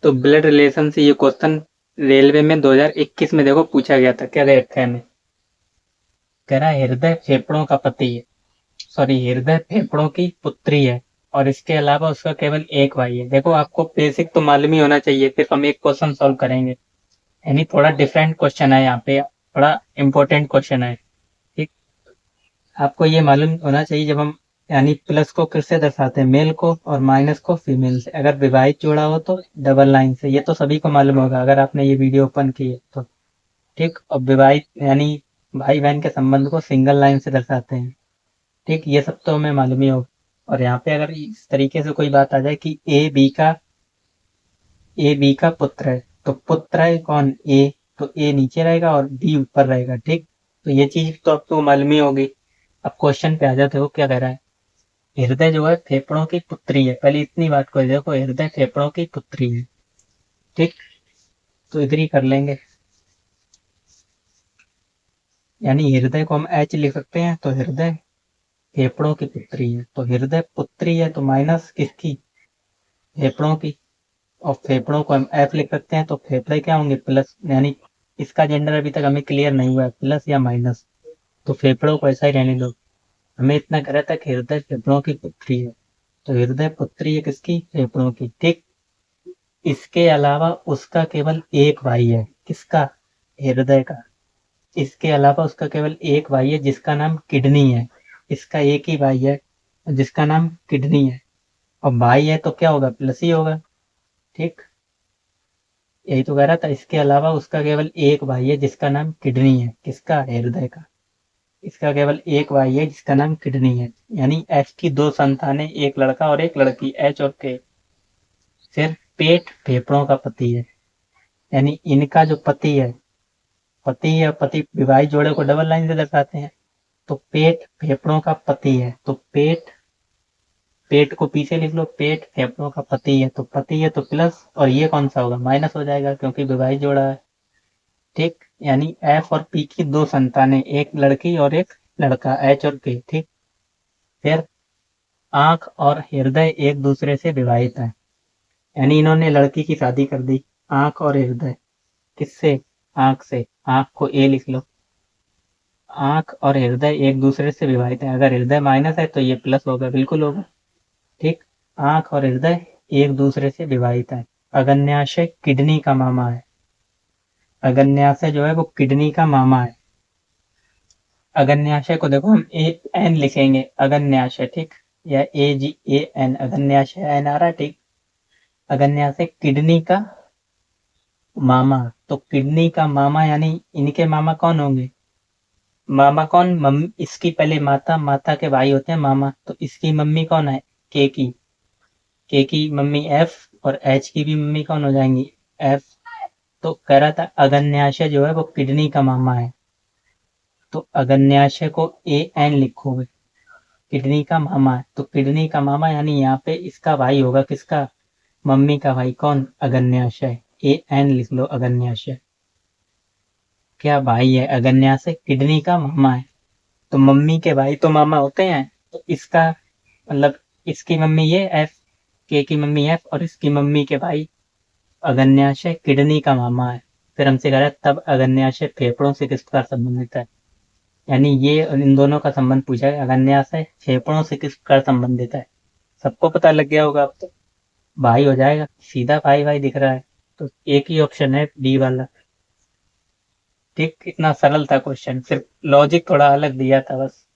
तो blood relation से ये क्वेश्चन रेलवे में 2021 में देखो पूछा गया था। क्या दे रखा है हमें, कह रहा है हृदय फेफड़ों का पति है, सॉरी हृदय फेफड़ों की पुत्री है और इसके अलावा उसका केवल एक भाई है। देखो आपको बेसिक तो मालूम ही होना चाहिए, सिर्फ हम एक क्वेश्चन सॉल्व करेंगे। यानी थोड़ा डिफरेंट क्वेश्चन है यहाँ पे, थोड़ा इंपॉर्टेंट क्वेश्चन है। ठीक, आपको ये मालूम होना चाहिए जब हम यानी प्लस को किससे दर्शाते हैं, मेल को, और माइनस को फीमेल से। अगर विवाहित जोड़ा हो तो डबल लाइन से, ये तो सभी को मालूम होगा अगर आपने ये वीडियो ओपन की है तो। ठीक, और विवाहित यानी भाई बहन के संबंध को सिंगल लाइन से दर्शाते हैं। ठीक, ये सब तो हमें मालूम ही होगा। और यहाँ पे अगर इस तरीके से कोई बात आ जाए कि ए बी का पुत्र है, तो पुत्र है कौन, ए, तो ए नीचे रहेगा और बी ऊपर रहेगा। ठीक, तो ये चीज तो आपको मालूम ही होगी। अब क्वेश्चन पे आ जाते हो, क्या कह रहा है, हृदय जो है फेफड़ों की पुत्री है। पहले इतनी बात को देखो, हृदय फेफड़ों की पुत्री है। ठीक, तो इधर ही कर लेंगे। यानी हृदय को हम एच लिख सकते हैं, तो हृदय फेफड़ों की पुत्री है, तो हृदय पुत्री है तो माइनस किसकी, फेफड़ों की। और फेफड़ों को हम एफ लिख सकते हैं, तो फेफड़े क्या होंगे, प्लस। यानी इसका जेंडर अभी तक हमें क्लियर नहीं हुआ है, प्लस या माइनस, तो फेफड़ों को ऐसा ही रहने दो। हमें इतना कह रहा था कि हृदय फेफड़ों की पुत्री है, तो हृदय पुत्री है किसकी, फेफड़ों की। ठीक, इसके अलावा उसका केवल एक भाई है, किसका, हृदय का। इसके अलावा उसका केवल एक भाई है जिसका नाम किडनी है। इसका एक ही भाई है जिसका नाम किडनी है, और भाई है तो क्या होगा, प्लस ही होगा। ठीक, यही तो कह रहा था। इसके अलावा उसका केवल एक भाई है जिसका नाम किडनी है, किसका, हृदय का। इसका केवल एक भाई है जिसका नाम किडनी है। यानी एच की दो संतानें, एक लड़का और एक लड़की, एच और के। सिर्फ पेट फेफड़ों का पति है, यानी इनका जो पति है, पति या पति विवाहित जोड़े को डबल लाइन से दर्शाते हैं, तो पेट फेफड़ों का पति है, तो पेट, पेट को पीछे लिख लो, पेट फेफड़ों का पति है, तो पति है तो प्लस, और ये कौन सा होगा, माइनस हो जाएगा क्योंकि विवाहित जोड़ा है। ठीक, यानी एफ और पी की दो संतानें, एक लड़की और एक लड़का, एच और के। ठीक, फिर आंख और हृदय एक दूसरे से विवाहित है, यानी इन्होंने लड़की की शादी कर दी। आंख और हृदय किससे, आंख से, आंख को ए लिख लो। आंख और हृदय एक दूसरे से विवाहित है, अगर हृदय माइनस है तो ये प्लस होगा, बिल्कुल होगा। ठीक, आंख और हृदय एक दूसरे से विवाहित है। अगन्याशय किडनी का मामा है, अगन्याशय जो है वो किडनी का मामा है। अगन्याशय को देखो हम ए एन लिखेंगे, अगन्याशय। ठीक, या ए जी ए एन, अगन्याशय एन आ रहा है। ठीक, अगन्याशय किडनी का मामा, तो किडनी का मामा यानी इनके मामा कौन होंगे, मामा कौन, मम्मी, इसकी पहले माता, माता के भाई होते हैं मामा, तो इसकी मम्मी कौन है, के की मम्मी एफ, और एच की भी मम्मी कौन हो जाएंगी, एफ। तो कह रहा था अगन्याशय जो है वो किडनी का मामा है, तो अगन्याशय को ए एन लिखोगे, किडनी का मामा है, तो किडनी का मामा यानी यहाँ पे इसका भाई होगा, किसका, मम्मी का भाई, कौन, अगन्याशय। ए एन लिख लो, अगन्याशय क्या भाई है, अगन्याशय किडनी का मामा है। तो मम्मी के भाई तो मामा होते हैं, तो इसका मतलब इसकी मम्मी ये एफ, के की मम्मी एफ, और इसकी मम्मी के भाई अगन्याशय किडनी का मामा है। फिर हमसे कह रहा है तब अगन्याशय फेफड़ों से किस प्रकार संबंधित है, यानी ये इन दोनों का संबंध पूछा है, अगन्याशय फेफड़ों से किस प्रकार संबंधित है। सबको पता लग गया होगा अब तो, भाई हो जाएगा सीधा, भाई भाई दिख रहा है, तो एक ही ऑप्शन है डी वाला। ठीक, कितना सरल था क्वेश्चन, सिर्फ लॉजिक थोड़ा अलग दिया था बस।